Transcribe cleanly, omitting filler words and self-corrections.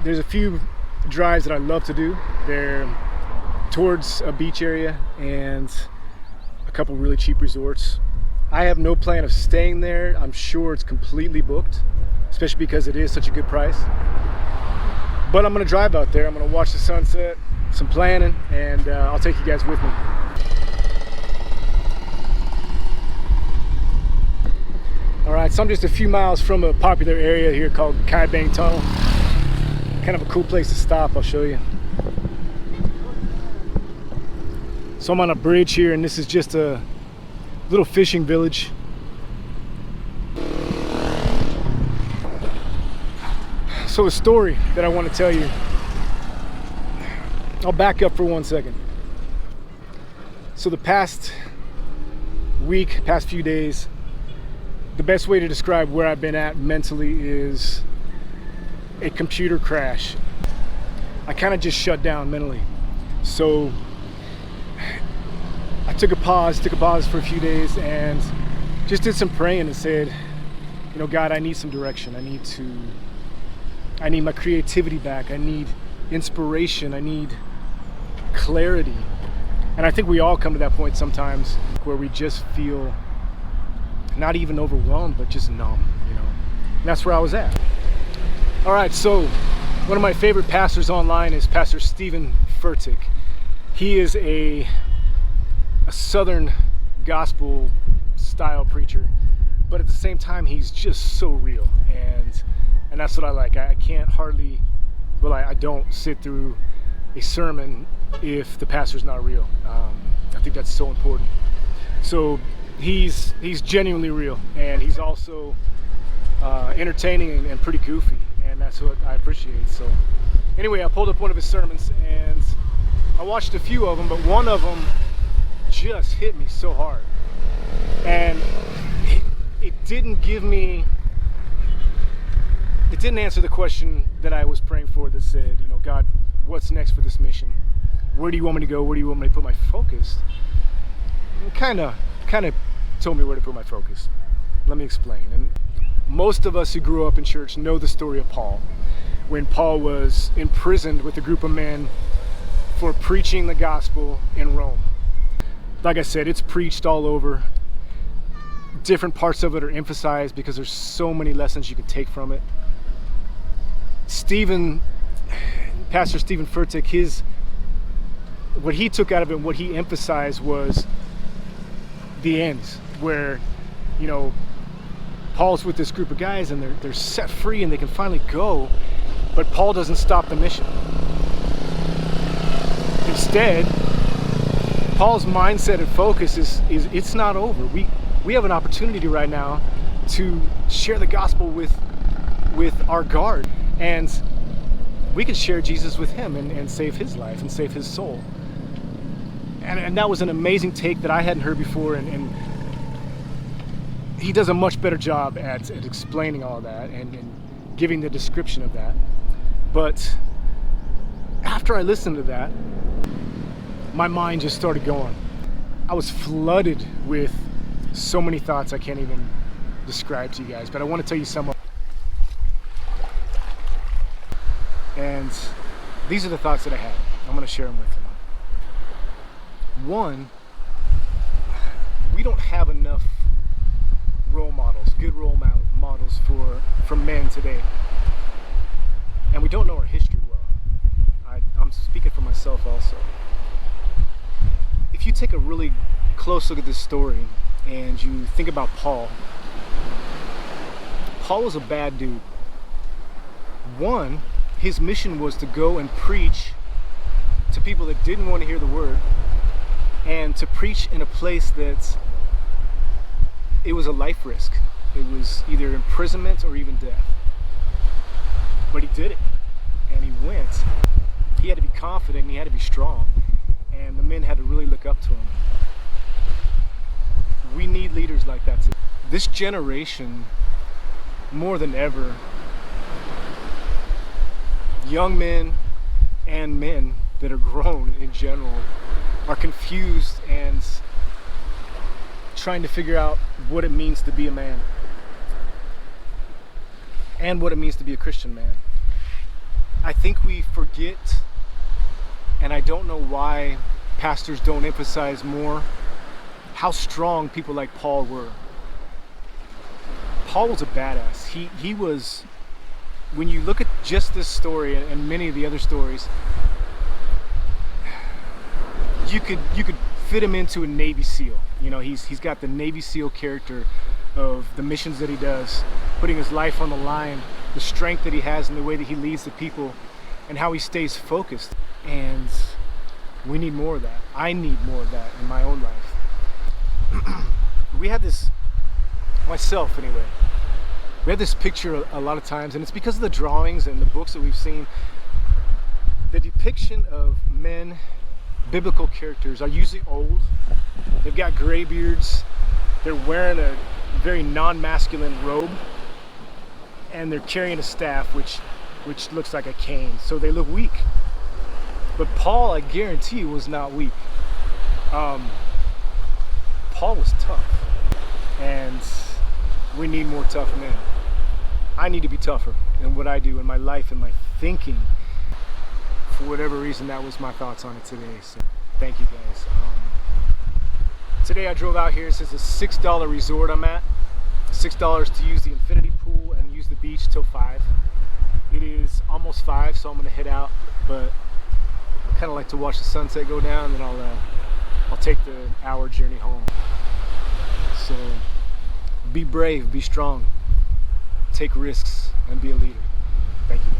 there's a few drives that I love to do. They're towards a beach area and a couple really cheap resorts. I have no plan of staying there. I'm sure it's completely booked, especially because it is such a good price. But I'm gonna drive out there. I'm gonna watch the sunset, some planning, and I'll take you guys with me. All right, so I'm just a few miles from a popular area here called Kai Bang Tunnel. Kind of a cool place to stop, I'll show you. So I'm on a bridge here, and this is just a little fishing village. So a story that I want to tell you. I'll back up for 1 second. So the past week, past few days, the best way to describe where I've been at mentally is a computer crash. I kind of just shut down mentally. So I took a pause for a few days and just did some praying and said, you know, God, I need some direction. I need my creativity back. I need inspiration. I need clarity. And I think we all come to that point sometimes where we just feel not even overwhelmed, but just numb, you know. And that's where I was at. All right, so one of my favorite pastors online is Pastor Stephen Furtick. He is a Southern gospel style preacher, but at the same time he's just so real, and that's what I like. I can't hardly, well, I don't sit through a sermon if the pastor's not real. I think that's so important. So he's genuinely real, and he's also entertaining and pretty goofy, and that's what I appreciate. So anyway, I pulled up one of his sermons and I watched a few of them, but one of them just hit me so hard, and it didn't answer the question that I was praying for, that said, you know, God, what's next for this mission? Where do you want me to go? Where do you want me to put my focus? Kind of told me where to put my focus. Let me explain. And most of us who grew up in church know the story of Paul, when Paul was imprisoned with a group of men for preaching the gospel in Rome. Like I said, it's preached all over. Different parts of it are emphasized because there's so many lessons you can take from it. Pastor Stephen Furtick, what he took out of it, what he emphasized was the end, where, you know, Paul's with this group of guys and they're set free and they can finally go, but Paul doesn't stop the mission. Instead, Paul's mindset and focus is it's not over. We have an opportunity right now to share the gospel with our guard, and we can share Jesus with him and save his life and save his soul. And that was an amazing take that I hadn't heard before, and he does a much better job at explaining all that and giving the description of that. But after I listened to that, my mind just started going. I was flooded with so many thoughts I can't even describe to you guys, but I want to tell you some of them. And these are the thoughts that I had. I'm going to share them with you. One, we don't have enough role models, good role models for men today. And we don't know our history well. I'm speaking for myself also. If you take a really close look at this story and you think about Paul was a bad dude. One, his mission was to go and preach to people that didn't want to hear the word, and to preach in a place that it was a life risk. It was either imprisonment or even death. But he did it, and he went. He had to be confident, and he had to be strong, and the men had to really look up to him. We need leaders like that today. This generation, more than ever, young men and men that are grown in general are confused and trying to figure out what it means to be a man and what it means to be a Christian man. I think we forget, and I don't know why pastors don't emphasize more how strong people like Paul were. Paul was a badass. He was, when you look at just this story and many of the other stories, you could fit him into a Navy SEAL. You know, he's got the Navy SEAL character of the missions that he does, putting his life on the line, the strength that he has in the way that he leads the people, and how he stays focused. And we need more of that. I need more of that in my own life. We had this, myself anyway, we had this picture a lot of times, and it's because of the drawings and the books that we've seen. The depiction of men, biblical characters, are usually old. They've got gray beards. They're wearing a very non-masculine robe, and they're carrying a staff which looks like a cane, so they look weak. But Paul, I guarantee you, was not weak. Paul was tough, and we need more tough men. I need to be tougher in what I do in my life and my thinking. For whatever reason, that was my thoughts on it today. So thank you guys. Today I drove out here. This is a $6 resort I'm at. $6 to use the infinity pool and use the beach till 5. It is almost 5, so I'm gonna head out. But I kind of like to watch the sunset go down, and then I'll take the hour journey home. So be brave, be strong, take risks, and be a leader. Thank you.